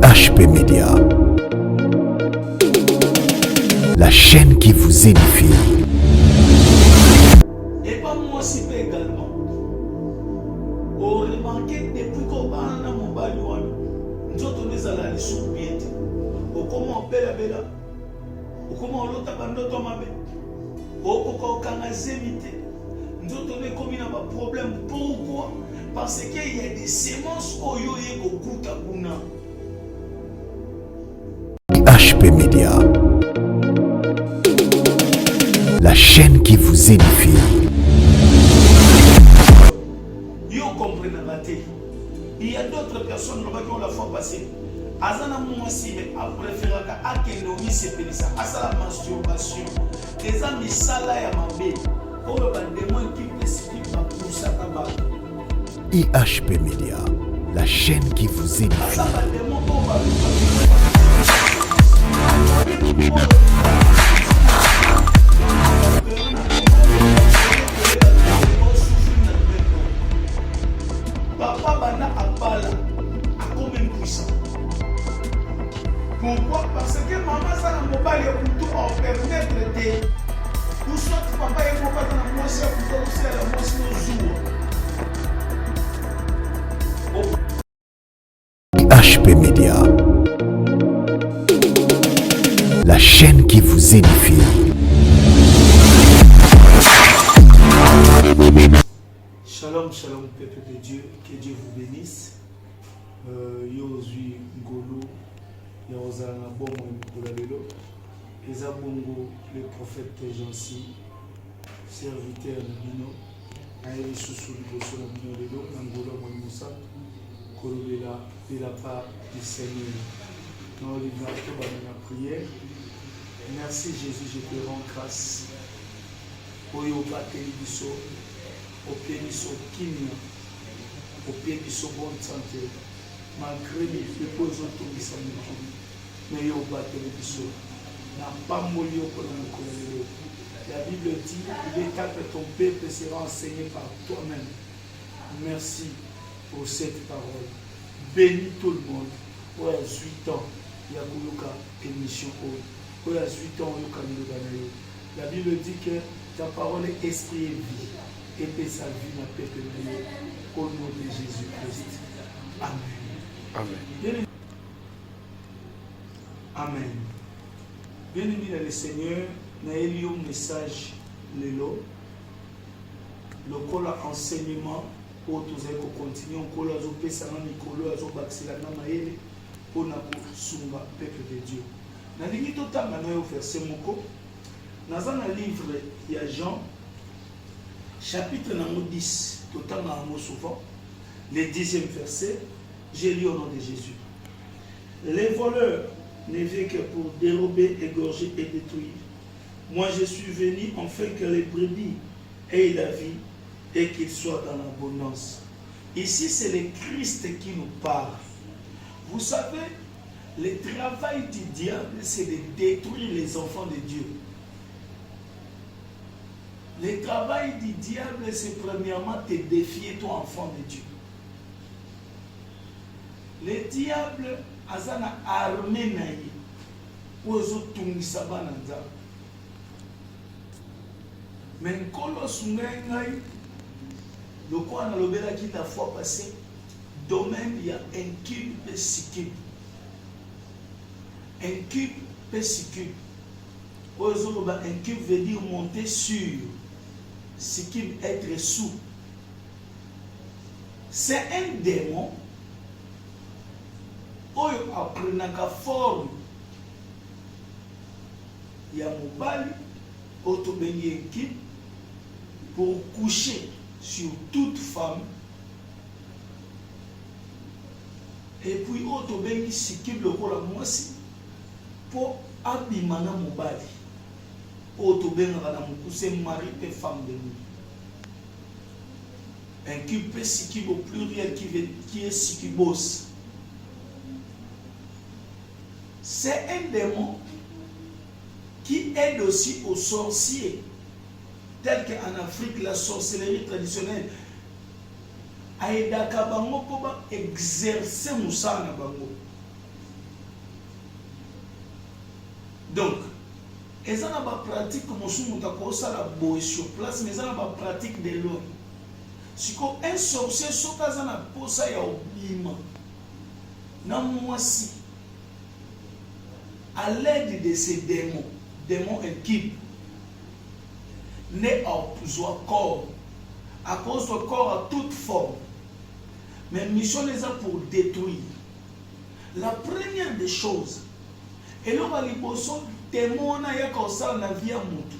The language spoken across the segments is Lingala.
IHP Média, la chaîne qui vous édifie. Et pas moi aussi également. Au remarqué depuis qu'on va dans mon baluan, nous autres nous allons aller sur le pied. Au comment bella bella, au comment l'autre a bandé ton mabé, au comment on a zémité. Nous autres nous commis dans un problème. Pourquoi? Parce qu'il y a des semences au yo et au Koutabuna. IHP Média, la chaîne qui vous édifie. Yo comprenez la télé. Il y a d'autres personnes qui ont la fois passée. Azana moi aussi, mais après faire à Kendomi c'est pénisa. À la masturbation. Les amis sala ya mabe. Pour le démon qui précipite pour ça tabac. IHP Média, la chaîne qui vous édifie. Papa bana abala a combien puissant. Pourquoi? Parce que maman ça na mobile pour tout en permettre de pour sortir papa et papa dans moi c'est pour aussi la moi c'est jour. IHP Média, la chaîne qui vous édifie. Shalom, shalom, peuple de Dieu, que Dieu vous bénisse. Yo zui ngolo, ya ozana bomo mikola lelo. Eza bongo le prophète Jansi, serviteur de Bino, aïe sous liboso na Bino lelo, ngolo mo Moussa, kolobela de la part du Seigneur. Dans le livre de la prière, merci Jésus, je te rends grâce. Oyo bateli biso. Au pied de son kimia, au pied de son bonne santé, malgré les dépôts autorisés, mais au battre de son n'a pas moulu pour nous. La Bible dit il est temps que ton peuple sera enseigné par toi-même. Merci pour cette parole. Bénis tout le monde. Pour les 8 ans, il y a une émission. Pour les 8 ans, il y a la Bible dit que ta parole est esprit et vie. Et que sa vie n'a pas été au nom de Jésus-Christ. Amen. Amen. Amen. Bien-aimé dans le Seigneur, nous avons un message le col enseignement pour tous les continuer on col azo pesa na mikolo azo bakisela na maele pour na sunga peuple de Dieu. Na lingi totanga na verset moko. Dans un livre il y a Jean chapitre 10, totalement souvent, le 10e verset, j'ai lu au nom de Jésus. Les voleurs ne viennent que pour dérober, égorger et détruire. Moi je suis venu afin que les brebis aient la vie et qu'ils soient dans l'abondance. Ici c'est le Christ qui nous parle. Vous savez, le travail du diable c'est de détruire les enfants de Dieu. Le travail du diable, c'est premièrement te défier, toi, enfant de Dieu. Le diable, azana armé naïe, ozo tungisa bananza. Mais nkolo sungai, le quoi na lobela qui la fois passée, domaine il y a un cube et six cubes. Un cube et six cubes. Ozo un cube veut dire monter sur. Ce qui veut être sous. C'est un démon qui apprenait la forme. Il y a mobile, équipe pour coucher sur toute femme. Et puis, autobéni sikib le rôle à moi aussi pour abimana mobile. C'est mari et femme de nous. Un cube sikib au pluriel qui est sikibos. C'est un démon qui aide aussi aux sorciers, tel qu'en Afrique la sorcellerie traditionnelle a aidé à exercer Moussa na bango. Et ça n'a pas pratique comme ça la boue sur place, mais ça n'a pas pratique de l'eau. Si un sorcier saute dans la peau, ça y a oublié. Non, moi si, à l'aide de ces démons équipes, nés à plusieurs corps, à cause de corps à toute forme, mais mission les a pour détruire. La première des choses, et là, les bossons, démons, il y a comme ça, la vie à monter.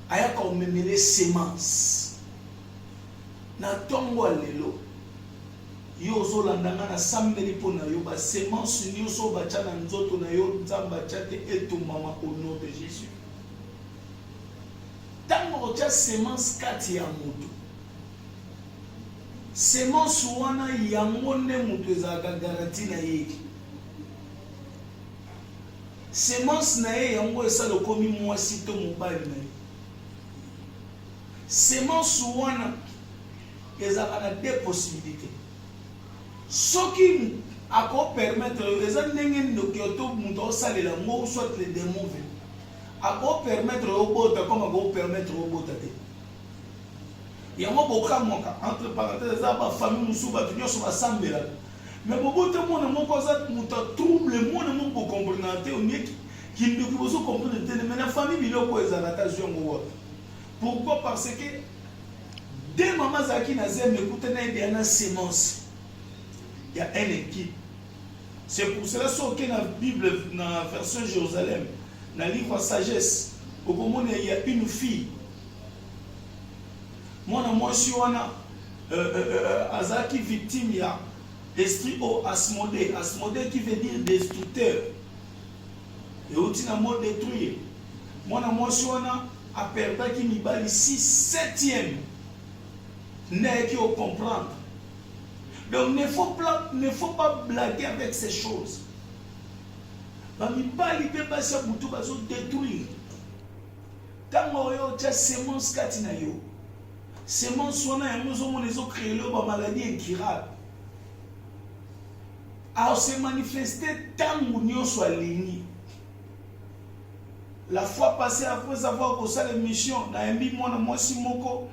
Il y a comme les semences. Na tongo lelo. Yo zo landanga na sambeli po na yo ba semence yo so ba cha na nzoto na yo nzamba cha te etumama au nom de Jésus. Tango cha semence kati ya mutu. Semence wana yango ne mutu ezaka garantie na ye. Semence na ye yango esala komi mwasi to mobali na ye. Semence wana ezaka deux possibilités. Ce qui a permettre les gens de salir mot soit les démons a permettre au bota comme a permettre au bota. Il y a beaucoup entre parenthèses la famille musuba tu sur la sambela. Mais beaucoup de monde mon cause muta trouble mon mon pour comprendre on est qui ne peut pas comprendre mais la famille biloko ezalata zongo. Pourquoi? Parce que dès maman Zaki Nazem écoute na sémence. Il y a une équipe. C'est pour cela que dans la Bible, dans la version Jérusalem, dans le livre Sagesse, au moment il y a une fille. Moi, je suis Azaki victime, il y a esprit au Asmodée. Asmodée qui veut dire destructeur. Et aussi dans le mot détruire. Moi, je suis à Perda qui m'y bat ici, 7e. N'est qui au comprendre. Donc ne faut pas blaguer avec ces choses. Bami bali pe basa butu bazo détruire. Tango yo tia semence katina yo. Semence wana yango zo monezo créer le ba maladie incurable. A se manifester tango nyonso alingi. La fois passée après avoir posé la mission na embi mwana mwasi moko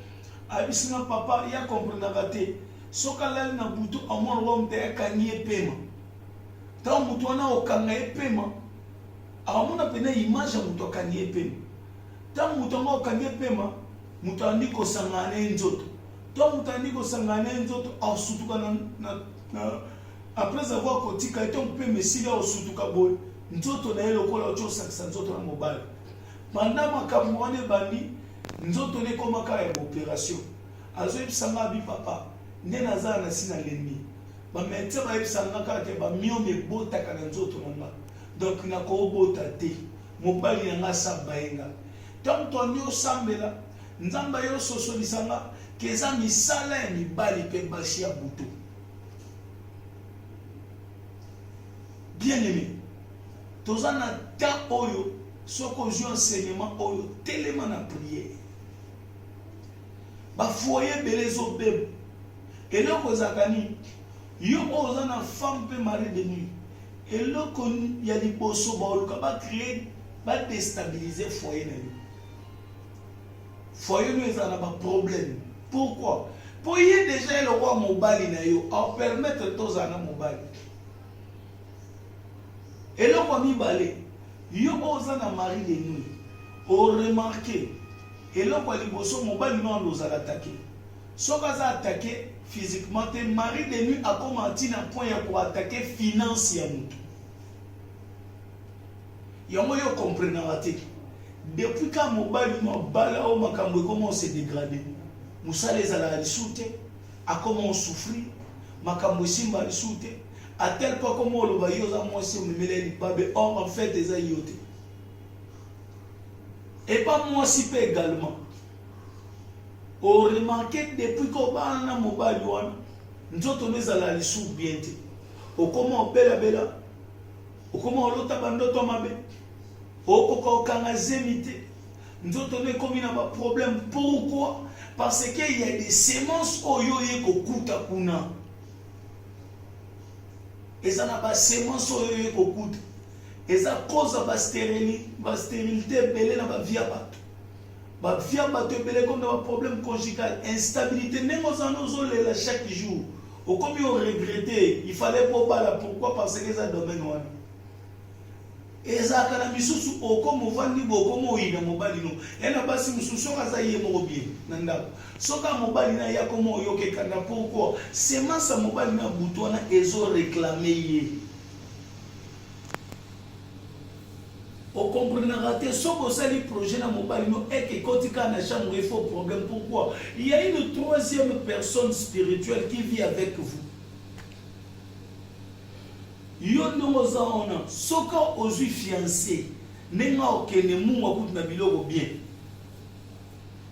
abisina papa ya comprendre raté. Sokalal na butu amon rom de kanye pema. Ta mutu wana okanga pema. Amona pena image mutu kanye pema. Ta mutu ngo kanye pema, mutu andiko sangane nzoto. Ta mutu andiko sangane nzoto asutuka na après avoir kotika eton pema sila osutuka boy. Nzoto na ele kola ocho sakisa nzoto na mobile. Pendant makambo wane bandi nzoto ne komaka ya opération. Azo ibisanga bi papa. Nde nazala na sina l'ennemi. Ba médecin ba ebisanga kaka ba mio me bota kana nzoto nanga. Donc na ko bota te. Mobali yanga sabayenga. Tant to nyo sambela, nzamba yo soso lisanga keza misala ya mibali pe bashi ya buto. Bien aimé. Tozana ta oyo soko jo enseignement oyo tellement na prière. Ba foyer belezo bebe. Et là, vous avez une femme peut marier de nuit. Et là, il y a des bosses qui va créer, va déstabiliser le foyer. Le foyer, nous avons un problème. Pourquoi? Pour y avoir déjà le roi mobile, on permettre de tous en mobile. Et là, on va aller. Il y a un mari de nuit. On remarque. Et là, on va aller mobile, nous allons attaquer. Si on va attaquer, physiquement, tes mari de nuit a commencé un point pour attaquer financièrement. Il y a moyen de comprendre. Depuis quand mobile bala au makambo commence à se dégrader. Moussa les a la soute, a comment souffrir, makambo simba les soute, à tel point comme on le voit, yosa moi si on me met les babes, or en fait des ayotes. Et pas moi si peu également. On remarque depuis qu'on va en mobile, nous avons les sous bien. Au comment bela bela, au comment l'autre abandonne ton mabé, au comment zemité. Nous avons comme il y a un problème. Pourquoi? Parce qu'il y a des semences oyo yeko kuta kuna. Et ça n'a pas semences oyo yeko kuta. Et ça cause la stérilité belé na ba via bato. Ba via bato belé comme dans un problème conjugal, instabilité la chaque jour. Au comme on regretté, il fallait pas là pourquoi parce que ça domaine wana. Et ça kana misusu au comme vandi bo comme ina mobali no. Et na basi misusu kaza yé mo bien nanda. Soka mobali na ya comme yoke kanda pourquoi? C'est massa mobali na butona ezo réclamer yé. Au comprendre raté sobo sali projet na mobali no et que kotika na chambre il faut problème pourquoi il y a une troisième personne spirituelle qui vit avec vous yo no zaona soka ozui fiancé nenga okene mungu akutu na biloko bien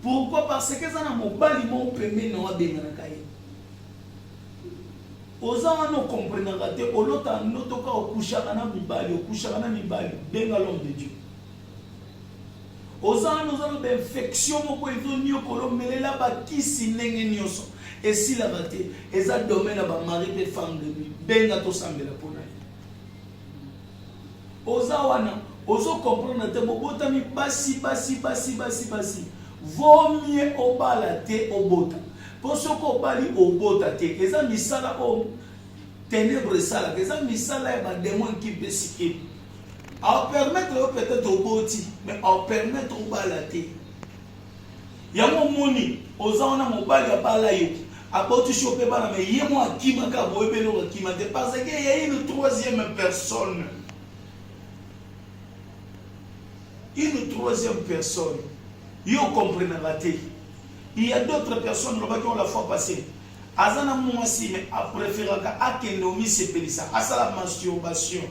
pourquoi parce que ça na mobali mo premier na wabenga na kaye oza no comprendre raté olota notoka okushaka na mibali okushaka na mibali benga l'homme de Dieu oza no za ba infection moko ezoni okolo melela ba kisi ndenge nyonso esila bate eza domaine ba mari pe femme de lui benga to sambela pona oza wana ozo comprendre te bobotami basi vaut mieux obala te obota. Pour ce qu'on parle au bota te, les amis sala au ténèbres sala, les amis sala et des démons qui bésiquent. À permettre peut-être au boti, mais à permettre au balaté. Il y a mon moni, aux ans on a mon bal à balayo. À boti chopé bala, mais il y a moi qui m'a caboué qui m'a dépassé. Il y a une troisième personne. Une troisième personne. Yo comprenez raté. Il y a d'autres personnes qui ont la foi passée. Azana mwasi mais a préféré ka akenomi sepelisa asa la masturbation.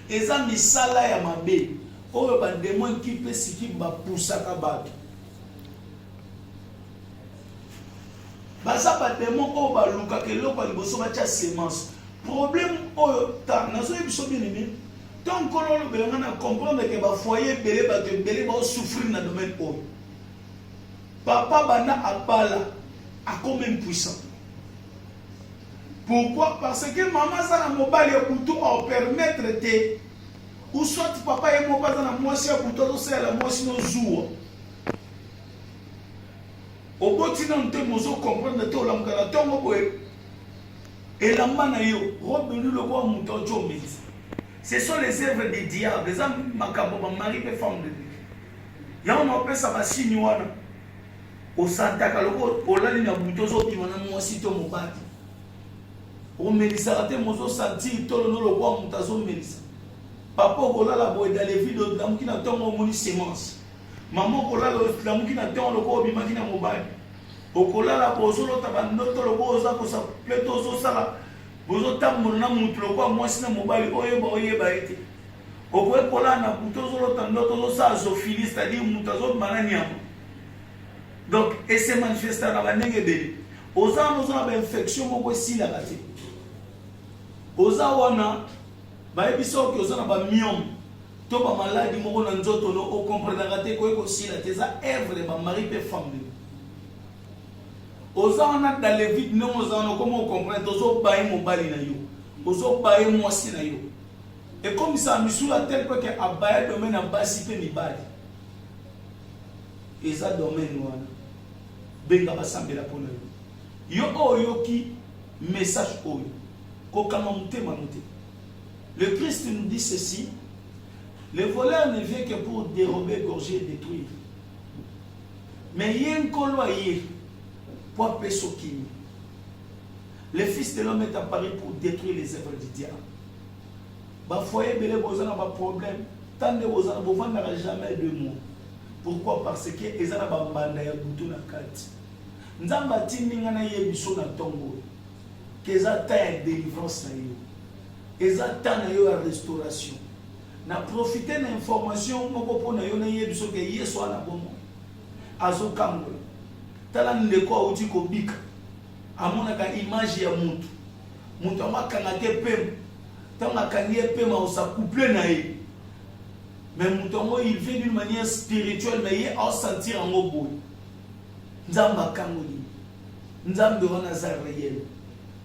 Eza misala ya mabe. Oyo ba démon qui peut siki ba poussaka bato. Basa ba démon o ba luka ke loko liboso ba tia semence. Problème oyo ta nazo biso bien aimé. Tant que l'on veut comprendre que ba foyer belé ba va souffrir dans le domaine oyo. Papa bana abala a quand même puissant. Pourquoi? Parce que maman ça na mobile ya kutu a permettre de ou soit papa et mon papa na mwasi ya kutu to c'est la mwasi no zuwa. Au boti na nte mozo comprendre to la mkala tongo boye. Et la mana yo robenu le quoi muto jomit. Ce sont les œuvres des diables, les hommes makabo mari et femme de Dieu. Ya on appelle ça ba signe wana. Au Santa Kaloko, au lali na butozo qui m'a mwasi to mobati. Au Melissa, te mozo santi tolo no lo kwa mutazo Melissa. Papa kolala boy dans les vidéos de qui na tongo moni semence. Maman kolala la muki na tongo lo ko bimaki na mobali. Au kolala bozo lo tabanoto lo boza ko sa pleto zo sala. Bozo tambo na mutu lo kwa mwasi na mobali oyeba ete. Au ko kolala na butozo lo tandoto zo sa zophilie, c'est-à-dire mutazo mananiamo. Donc, et c'est manifesté dans la négative. Aux gens, nous avons une infection, nous avons aussi la raté. Aux gens, nous avons un myome. Tout le maladie, nous avons un autre, nous avons compris la raté, nous avons aussi la thèse, œuvre, nous mari et femme. Aux gens, dans le vide, nous avons comment comprendre, nous avons baillé mon bali na yo. Nous avons baillé moi si na yo. Et comme ça, nous sommes à tel point que à baillé domaine à basi pe mi bali. Et ça domaine nous benga basambela pona yo oyo ki message oyo ko kama mutema noté. Le Christ nous dit ceci: le voleur ne vient que pour dérober, égorger et détruire, mais yen kolwa ye pour pesokini. Le Fils de l'homme est apparu pour détruire les œuvres du diable. Ba foyer belé bozana ba problème tant de bozana bovanda jamais de mots. Pourquoi? Parce que ezana ba mbanda ya butu na kati. Nzamba tininga na yebiso na tongo. Keza ta ya délivrance na yo. Eza ta na yo ya restauration. Na profiter na information moko pona yo na yebiso ke yeso ana bomo. Azo kangola. Tala ndeko auti ko bika. Amona ka image ya mutu. Mutu amakanga te pem. Tanga kanye pem au sa couple na ye. Mais mutongo il vient d'une manière spirituelle, mais il a sentir en haut. Nzamba kangoli. Nzambe wana za réel.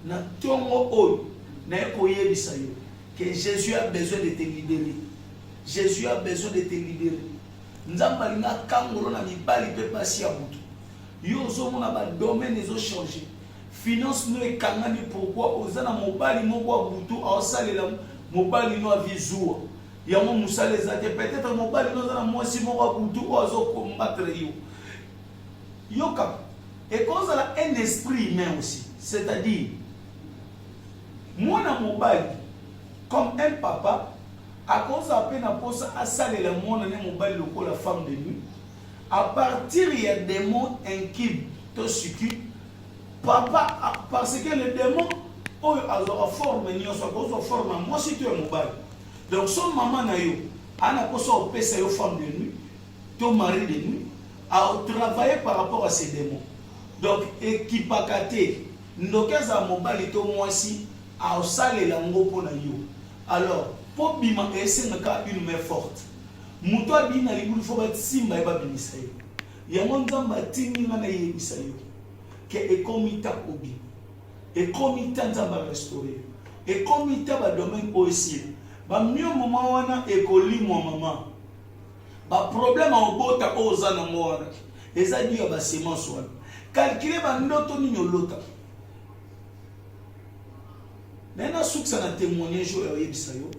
Na tongo oyo na ekoye bisayo que Jésus a besoin de te libérer. Jésus a besoin de te libérer. Nzamba linga kangolo na mibali pe pasi ya butu. Yo ozomona ba domaine ezo changer. Finance no ekangani pourquoi ozana mobali moko butu aosalela mobali no avizua. Yango musale zate peut-être mobali no zana mwasi moko butu ozo combattre yo. Yoka et cause là un esprit humain aussi, c'est-à-dire mwana mobali comme un papa à cause à peine à posa à saler le monde ne mobile local la femme de nuit à partir il y a des démons inquiets to suki papa parce que le démon oh azora forme ni so cause forme moi si tu es mobile donc son maman na yo ana posa au pesa yo femme de nuit ton mari de nuit à travailler par rapport à ces démons donc équipakate ndokeza mobile to moi si à saler la ngopo na yo alors pour bima esenga une main forte muto abina libulu fo ba simba eba bimisayo ya monzamba tinga na yebisayo ke ekomita obi ekomita nzamba restaurer ekomita ba domaine aussi ba mio mama wana ekolimwa mama ba problème obota ozana ngwana ezadi ya ba semence wana calculer ba ndoto ni nyolota nena suksa na témoignage ya yebisayo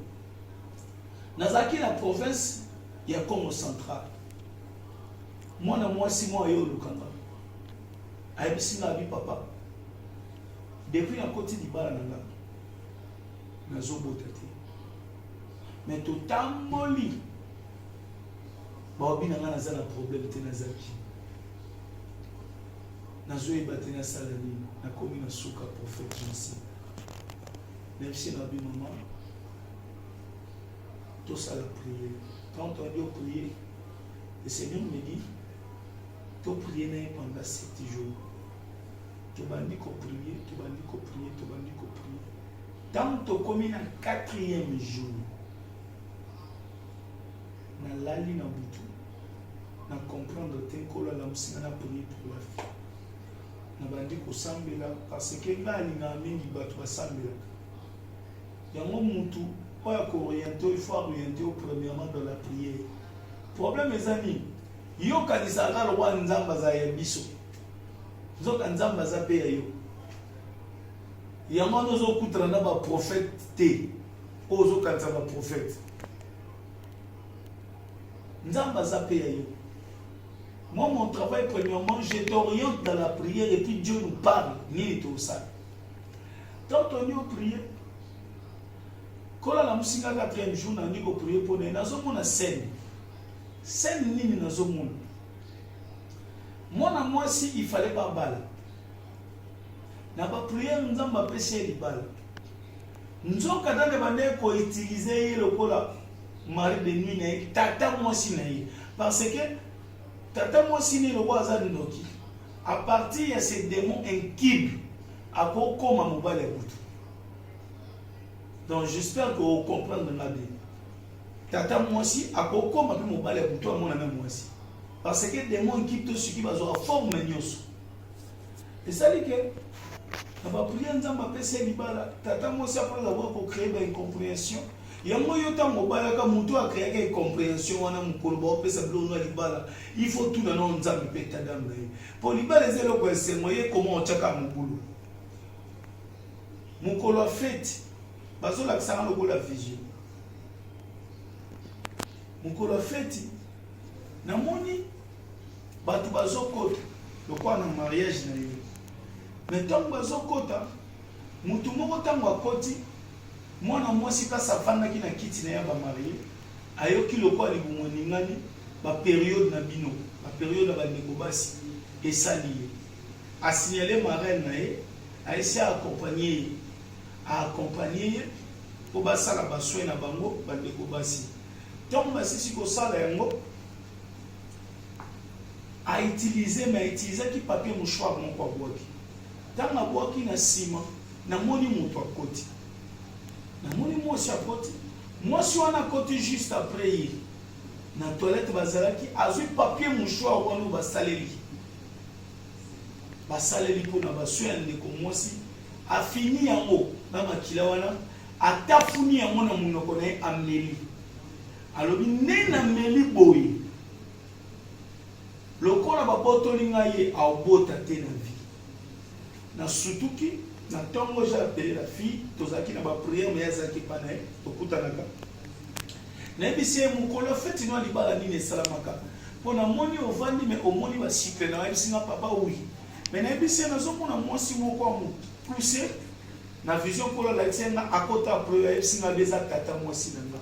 nazaki na province ya Congo central mwana mwasi mwa yo lukanga ayebisinga bi papa depuis na koti libala nanga nazobota te mais totamoli baobi nanga naza na problème te nazaki nazoyeba te nasala nini nakomi na suka prophète Jésus merci na bi maman tout ça la prière. Quand on dit prier, le Seigneur me dit, tu prier pendant 7 jours. Tu vas dire qu'on prier, tu vas dire qu'on prier, tu vas dire qu'on prier. Tant que tu commis dans le 4e jour, na lali na butu, na comprendre que la musina na prier pour la vie. Na bandi ko sambela parce que ngali na mingi batu ba sambela. Yango mutu il faut orienter premièrement dans la prière. Problème mes amis, yo kanisa la roi nzamba za yebiso. Zo kanzamba za pe yo. Yamano zo kutrana ba prophète te. Ozo kanzamba prophète. Nzamba za pe yo. Moi mon travail premièrement, je t'oriente dans la prière et puis Dieu nous parle, ni tout ça. Quand on y prier kola la musinga 4e jour na ndiko prier pour na nazomona scène nini nazomona mwana mwasi il fallait pas bala na ba prier nzamba pese libala nzoka dane bande ko utiliser le kola mari de nuit na tata mwasi na ye parce que tata mwasi ni le waza ndoki à partir de ces démons inquiets à kokoma mobile butu. Donc j'espère que vous comprenez ma vie. Tata moi aussi, à quoi comme mon balai pour toi, mon ami moi aussi. Parce que des gens qui te suivent, ils ont forme nios. Et ça dit que, on va prier en ma PC libala. Tata moi aussi après avoir créé une compréhension. Il y a moi yotam mobile comme muto a créé une compréhension. On a mon colbo pesa blono libala. Il faut tout dans nos nzambe peta dame. Pour libala zelo quoi c'est moyen comment on chaka mon boulot. Mon colo fait. Bazo la kisanga logo la vision. Mukolo feti na moni batu bazo kota lokwa na mariage na yo. Mais tant bazo kota mutu moko tango akoti mwana mwasi ka safana ki na kiti na ya ba marié ayoki lokwa libungo ningani ba période na bino ba période na ba ndeko basi esali a signaler marraine na ye a essayer accompagner pour basala baswe na bango bandeko basi donc basisi ko sala yango a utiliser qui papier mouchoir mon kwa boki dans la boki na sima na moni moto akoti na moni mwasi akoti mwasi wana koti juste après hier na toilette bazalaki azui papier mouchoir wana basaleli pour na baswe ndeko mwasi a fini yango na makila wana atafuni yango na munoko na ameli alobi nde na meli boye lokola babotoli ngai ye aobota te na vie na sutuki na ntongo j'ai appelé la fille tozalaki na bapriere me azalaki pa na ye tokutanaka nayebisi ye mokolo feti no libala nini esalamaka mpo namoni ovandi me omoni basiple na yebisi nga papa wi me nayebisi ye nazomona mwasi moko amopluse na vision nkolo alakisi nga akota apre ayebisi nga beza tata mwasi na nga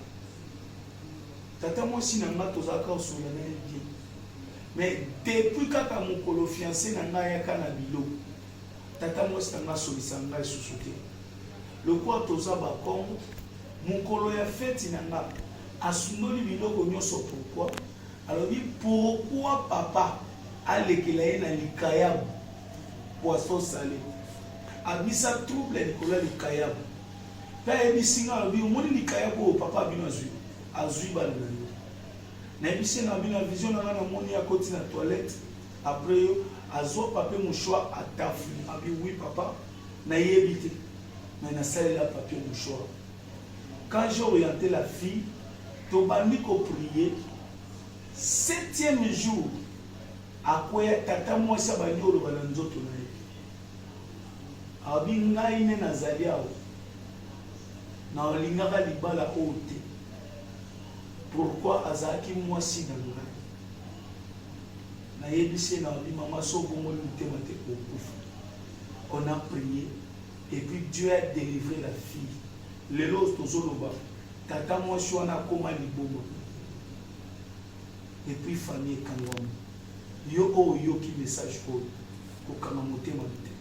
tata mwasi na nga tozalaka osola na ye bien mais depuis kaka mokolo fiancé na nga ayaka na biloko tata mwasi na nga asolisa nga lisusu te lokola toza bakongo mokolo ya feti na nga asundoli biloko nyonso pourquoi alobi pourquoi papa alekela ye na likayabu poisson salé abisa trouble ya likolo ya likayabu mpe ayebisi nga alobi omoni likayabu oyo papa bino azwi bana na yo nayebisi na bino na vision na nga namoni akoti na toilette après yo azwa papier mouchoir atafuli abi oui papa nayebi te mais nasalela papier mouchoir quand j'ai orienté la fille tobandi koprier 7e jour akwea tata mwasi abandi oloba na nzoto na ye abi ngai ne nazali awo na olingaka libala oyo te pourquoi azalaki mwasi na ngai nayebisi na obi mama sokongoli motema te kokufa on a prié et puis Dieu a délivré la fille lelo tozoloba tata mwasi wana akoma liboma et puis famille ekangwama yo oyo oyoki message oyo kokanga motema te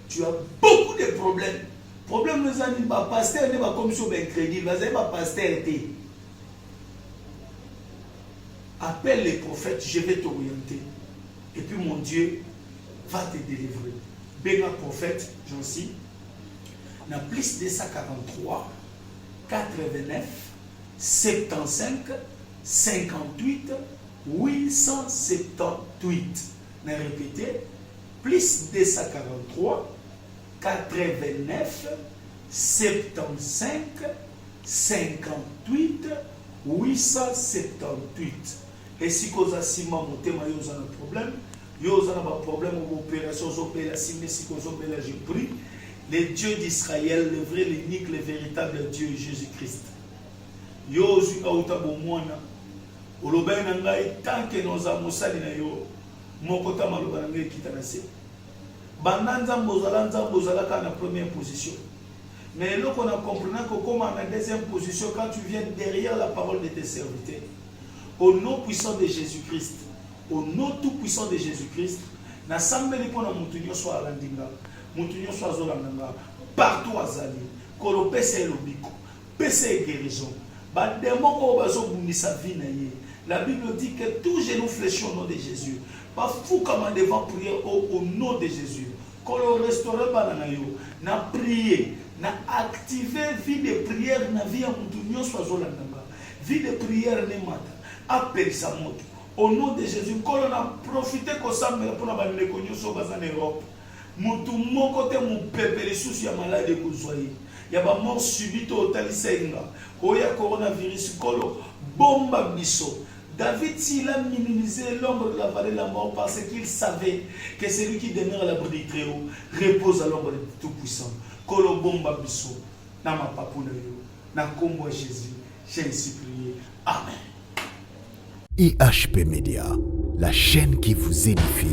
tu as beaucoup de problèmes problème eza nini bapaster nde bakomi so baincrédule bazali bapaster te appelle les prophètes je vais t'orienter et puis mon Dieu va te délivrer benga prophète j'en suis na plus 243 89 75 58 878 na répété plus 243 89 75 58 878 et si koza sima motema yo za na problème yo za na ba problème ou opération zopela sima si kozo bela je prie le Dieu d'Israël le vrai l'unique le véritable Dieu Jésus-Christ yo zuka uta bomwana oloba na ngai tant que nous avons sali na yo mokota maloba na ngai kitana se bananza mbozala ka na première position mais là qu'on a compris que comme en deuxième position quand tu viens derrière la parole de tes serviteurs au nom puissant de Jésus-Christ au nom tout puissant de Jésus-Christ na sambeli pona mutunyo so alandinga mutunyo so azolanga partout azali kolo pese lobiko pese guérison ba démon ko bazo bundisa vie na ye. La Bible dit que tous genoux fléchissent au nom de Jésus. Pas fou comme devant prier au nom de Jésus. Quand on restaure banana yo, na prier, na activer vie de prière na vie à mutunyo so azolanga. Vie de prière ne mata. Appelle sa moto. Au nom de Jésus, quand on a profité qu'on s'en met pour la bande sur en Europe, mutu moko te mu pepele susu ya malade kozwaye. Ya ba mort subite au talisenga. Oya coronavirus kolo bomba biso. David s'il a minimisé l'ombre de la vallée de la mort parce qu'il savait que celui qui demeure à l'abri du Très-Haut repose à l'ombre du Tout-Puissant. Kolo bomba biso. Na ma papuna yo. Na kombo Jésus. J'ai ainsi prié. Amen. IHP Media, la chaîne qui vous édifie.